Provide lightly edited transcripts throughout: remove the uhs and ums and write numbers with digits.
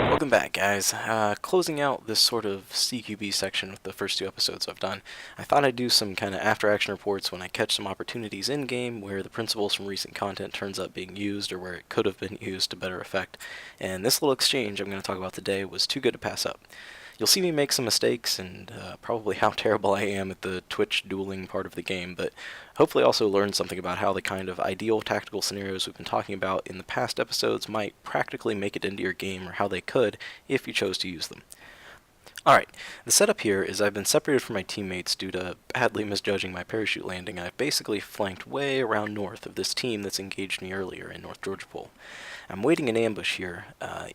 Welcome back, guys. Closing out this sort of CQB section with the first two episodes I've done, I thought I'd do some kind of after-action reports when I catch some opportunities in-game where the principles from recent content turns up being used or where it could have been used to better effect. And this little exchange I'm going to talk about today was too good to pass up. You'll see me make some mistakes and probably how terrible I am at the Twitch dueling part of the game, but hopefully also learn something about how the kind of ideal tactical scenarios we've been talking about in the past episodes might practically make it into your game, or how they could if you chose to use them. Alright, the setup here is I've been separated from my teammates due to badly misjudging my parachute landing. I've basically flanked way around north of this team that's engaged me earlier in North Georgia Pool. I'm waiting in ambush here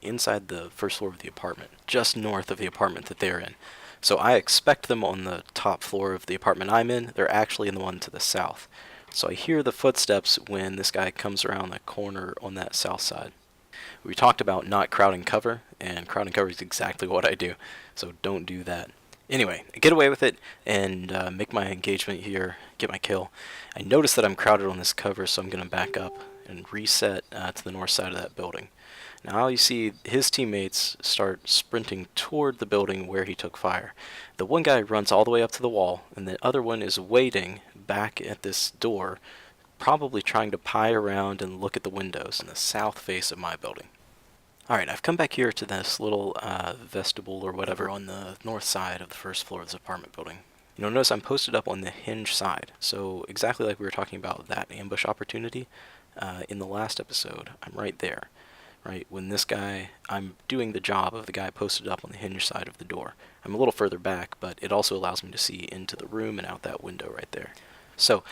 inside the first floor of the apartment, just north of the apartment that they're in. So I expect them on the top floor of the apartment I'm in. They're actually in the one to the south. So I hear the footsteps when this guy comes around the corner on that south side. We talked about not crowding cover, and crowding cover is exactly what I do, so don't do that. Anyway, I get away with it and make my engagement here, get my kill. I notice that I'm crowded on this cover, so I'm going to back up and reset to the north side of that building. Now you see his teammates start sprinting toward the building where he took fire. The one guy runs all the way up to the wall, and the other one is waiting back at this door, probably trying to pie around and look at the windows in the south face of my building. Alright, I've come back here to this little vestibule or whatever on the north side of the first floor of this apartment building. You'll notice I'm posted up on the hinge side, so exactly like we were talking about that ambush opportunity in the last episode, I'm right there. Right, when this guy, I'm doing the job of the guy posted up on the hinge side of the door. I'm a little further back, but it also allows me to see into the room and out that window right there. So,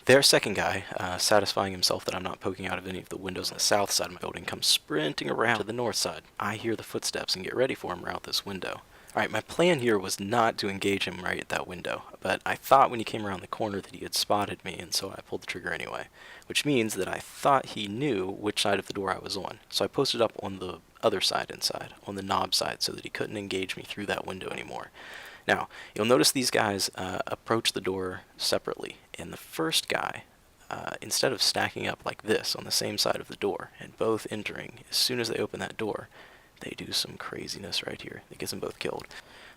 their second guy, satisfying himself that I'm not poking out of any of the windows on the south side of my building, comes sprinting around to the north side. I hear the footsteps and get ready for him right out this window. Alright, my plan here was not to engage him right at that window, but I thought when he came around the corner that he had spotted me, and so I pulled the trigger anyway. Which means that I thought he knew which side of the door I was on, so I posted up on the other side inside, on the knob side, so that he couldn't engage me through that window anymore. Now, you'll notice these guys approach the door separately, and the first guy, instead of stacking up like this on the same side of the door, and both entering, as soon as they open that door, they do some craziness right here that gets them both killed.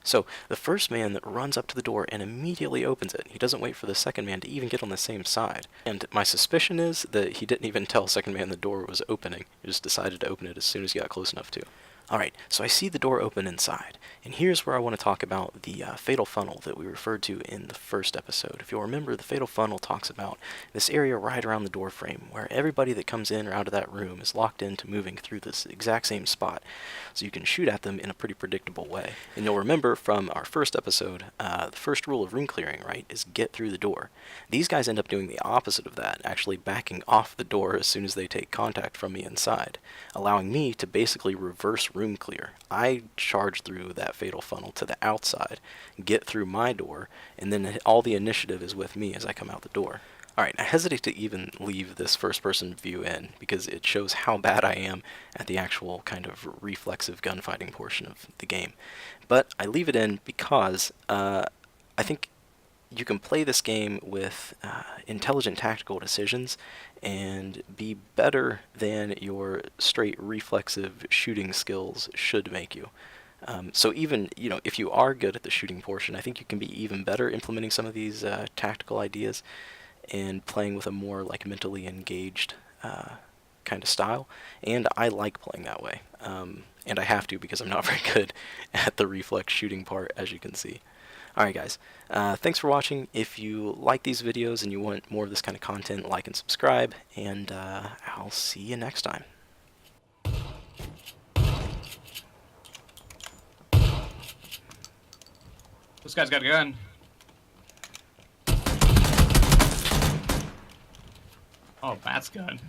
So, the first man that runs up to the door and immediately opens it. He doesn't wait for the second man to even get on the same side. And my suspicion is that he didn't even tell the second man the door was opening. He just decided to open it as soon as he got close enough to. Alright, so I see the door open inside, and here's where I want to talk about the fatal funnel that we referred to in the first episode. If you'll remember, the fatal funnel talks about this area right around the door frame, where everybody that comes in or out of that room is locked into moving through this exact same spot, so you can shoot at them in a pretty predictable way. And you'll remember from our first episode, the first rule of room clearing, right, is get through the door. These guys end up doing the opposite of that, actually backing off the door as soon as they take contact from me inside, allowing me to basically reverse room clear. I charge through that fatal funnel to the outside, get through my door, and then all the initiative is with me as I come out the door. Alright, I hesitate to even leave this first-person view in, because it shows how bad I am at the actual kind of reflexive gunfighting portion of the game. But I leave it in because I think you can play this game with intelligent tactical decisions and be better than your straight reflexive shooting skills should make you. So even, if you are good at the shooting portion, I think you can be even better implementing some of these tactical ideas and playing with a more mentally engaged kind of style. And I like playing that way. And I have to, because I'm not very good at the reflex shooting part, as you can see. Alright guys, thanks for watching. If you like these videos and you want more of this kind of content, like and subscribe, and I'll see you next time. This guy's got a gun. Oh, Bat's gun.